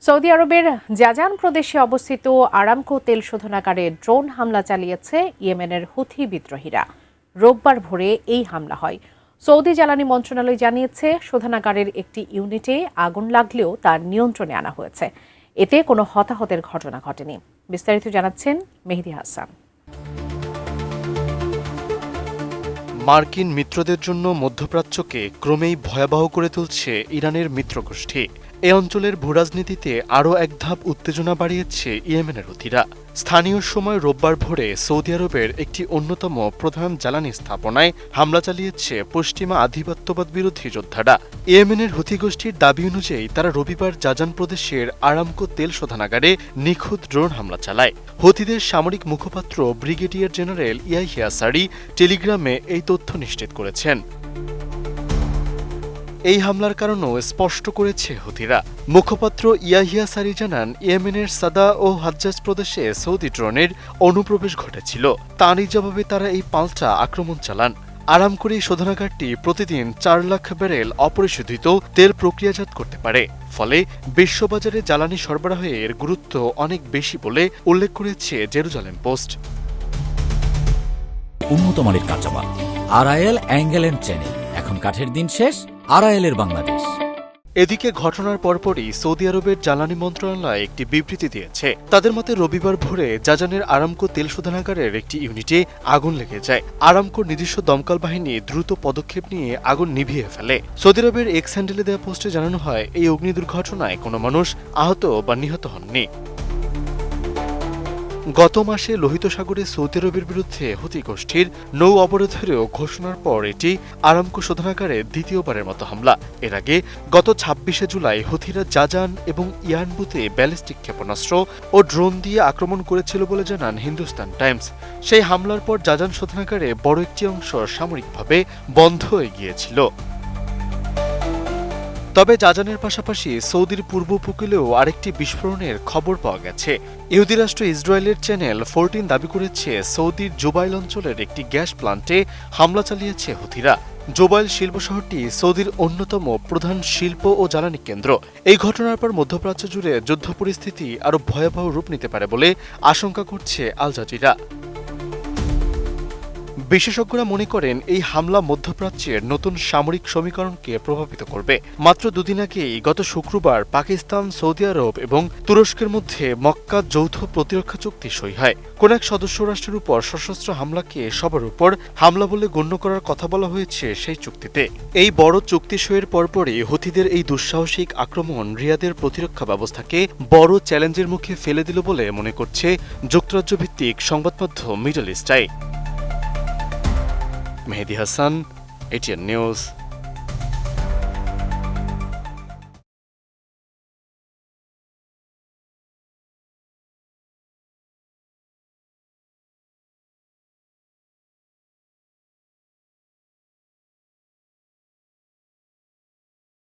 Saudi আরবের জাজান প্রদেশে অবস্থিত আরামকো তেল শোধনাগারে ড্রোন হামলা চালিয়েছে ইয়েমেনের হুথি বিদ্রোহীরা। রোববার ভোরে এই হামলা হয়। সৌদি জ্বালানি মন্ত্রণালয় জানিয়েছে শোধনাগারের একটি ইউনিটে আগুন লাগলেও তার নিয়ন্ত্রণে আনা হয়েছে। এতে কোনো হতাহতের ঘটনা ঘটেনি। বিস্তারিত জানাচ্ছেন মেহেদী হাসান। মার্কিন মিত্রদের জন্য মধ্যপ্রাচ্যকে ক্রমেই ভয়াবহ করে তুলছে ইরানের মিত্রগোষ্ঠী। এ অঞ্চলের ভূরাজনীতিতে আরও এক ধাপ উত্তেজনা বাড়িয়েছে ইয়েমেনের হুথিরা। স্থানীয় সময় রোববার ভোরে সৌদি আরবের একটি অন্যতম প্রধান জ্বালানি স্থাপনায় হামলা চালিয়েছে পশ্চিমা আধিপত্যবাদ বিরোধী যোদ্ধারা। ইয়েমেনের হুথি গোষ্ঠীর দাবি অনুযায়ী তারা রবিবার জাজান প্রদেশের আরামকো তেল শোধনাগারে নিখুঁত ড্রোন হামলা চালায়। হুথিদের সামরিক মুখপাত্র ব্রিগেডিয়ার জেনারেল ইয়াহিয়া সারি টেলিগ্রামে এই তথ্য নিশ্চিত করেছেন। এই হামলার কারণও স্পষ্ট করেছে হুথিরা। মুখপাত্র ইয়াহিয়া সারি জানান, ইয়েমেনের সাদা ও হাজ্জাজ প্রদেশে সৌদি ড্রোনের অনুপ্রবেশ ঘটেছিল। তারই জবাবে তারা এই পাল্টা আক্রমণ চালান। আরামকোর এই শোধনাগারটি প্রতিদিন 4 লাখ ব্যারেল অপরিশোধিত তেল প্রক্রিয়াজাত করতে পারে। ফলে বিশ্ববাজারে জ্বালানি সরবরাহে এর গুরুত্ব অনেক বেশি বলে উল্লেখ করেছে জেরুজালেম পোস্ট। উন্নত মানের কাঁচামাল আরআইএল অ্যাঙ্গেল এন্ড চ্যানেল। এখন কাঠের দিন শেষ, আরআইএলের বাংলাদেশ। এদিকে ঘটনার পরপরই সৌদি আরবের জ্বালানি মন্ত্রণালয় একটি বিবৃতি দিয়েছে। তাদের মতে রবিবার ভোরে জাজানের আরামকো তেল শোধনাগারের একটি ইউনিটে আগুন লেগে যায়। আরামকোর নিজস্ব দমকল বাহিনী দ্রুত পদক্ষেপ নিয়ে আগুন নিভিয়ে ফেলে। সৌদি আরবের এক্স হ্যান্ডেলে দেওয়া পোস্টে জানানো হয়, এই অগ্নি দুর্ঘটনায় কোনো মানুষ আহত বা নিহত হননি। গত মাসে লোহিত সাগরে সৌদি আরবের বিরুদ্ধে হুথি গোষ্ঠীর নৌ অবরোধেরও ঘোষণার পর এটি আরামকো শোধনাগারে দ্বিতীয়বারের মতো হামলা। এর আগে গত 26শে জুলাই হুথিরা জাজান এবং ইয়ানবুতে ব্যালিস্টিক ক্ষেপণাস্ত্র ও ড্রোন দিয়ে আক্রমণ করেছিল বলে জানান হিন্দুস্তান টাইমস। সেই হামলার পর জাজান শোধনাগারে বড় একটি অংশ সামরিকভাবে বন্ধ হয়ে গিয়েছিল। তবে জাজানের পাশাপাশি সৌদির পূর্ব উপকূলেও আরেকটি বিস্ফোরণের খবর পাওয়া গেছে। ইহুদি রাষ্ট্র ইসরায়েলের চ্যানেল 14 দাবি করেছে, সৌদির জোবাইল অঞ্চলের একটি গ্যাস প্লান্টে হামলা চালিয়েছে হুথিরা। জোবাইল শিল্প শহরটি সৌদির অন্যতম প্রধান শিল্প ও জ্বালানি কেন্দ্র। এই ঘটনার পর মধ্যপ্রাচ্য জুড়ে যুদ্ধ পরিস্থিতি আরও ভয়াবহ রূপ নিতে পারে বলে আশঙ্কা করছে আল জাজিরা। বিশেষজ্ঞরা মনে করেন, এই হামলা মধ্যপ্রাচ্যের নতুন সামরিক সমীকরণকে প্রভাবিত করবে। মাত্র দুদিন আগেই গত শুক্রবার পাকিস্তান, সৌদি আরব এবং তুরস্কের মধ্যে মক্কা যৌথ প্রতিরক্ষা চুক্তি সই হয়। কোন এক সদস্য রাষ্ট্রের উপর সশস্ত্র হামলাকে সবার উপর হামলা বলে গণ্য করার কথা বলা হয়েছে সেই চুক্তিতে। এই বড় চুক্তি সইয়ের পরপরই হুথিদের এই দুঃসাহসিক আক্রমণ রিয়াদের প্রতিরক্ষা ব্যবস্থাকে বড় চ্যালেঞ্জের মুখে ফেলে দিল বলে মনে করছে যুক্তরাজ্য ভিত্তিক সংবাদমাধ্যম মিডল ইস্ট আই। মেহেদী হাসান, এটিএন নিউজ।